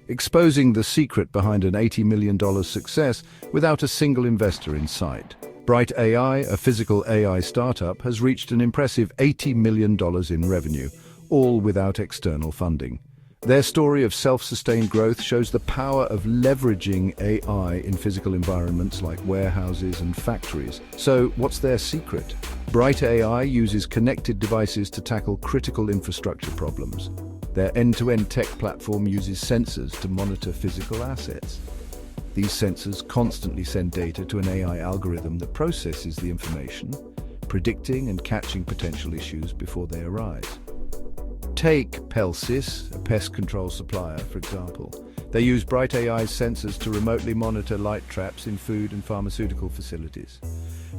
exposing the secret behind an $80 million success without a single investor in sight. BrightAI, a physical AI startup, has reached an impressive $80 million in revenue, all without external funding. Their story of self-sustained growth shows the power of leveraging AI in physical environments like warehouses and factories. So, what's their secret? BrightAI uses connected devices to tackle critical infrastructure problems. Their end-to-end tech platform uses sensors to monitor physical assets. These sensors constantly send data to an AI algorithm that processes the information, predicting and catching potential issues before they arise. Take Pelsis, a pest control supplier, for example. They use BrightAI's sensors to remotely monitor light traps in food and pharmaceutical facilities.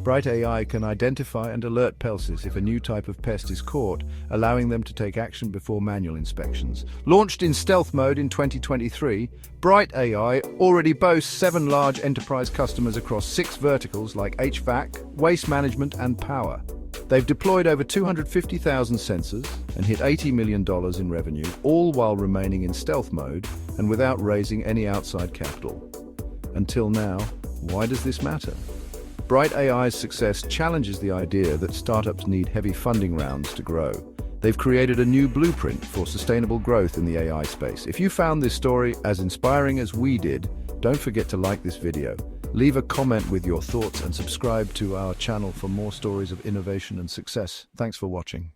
BrightAI can identify and alert Pelsis if a new type of pest is caught, allowing them to take action before manual inspections. Launched in stealth mode in 2023, BrightAI already boasts 7 large enterprise customers across 6 verticals like HVAC, waste management, and power. They've deployed over 250,000 sensors and hit $80 million in revenue, all while remaining in stealth mode and without raising any outside capital. Until now, why does this matter? BrightAI's success challenges the idea that startups need heavy funding rounds to grow. They've created a new blueprint for sustainable growth in the AI space. If you found this story as inspiring as we did, don't forget to like this video. Leave a comment with your thoughts and subscribe to our channel for more stories of innovation and success. Thanks for watching.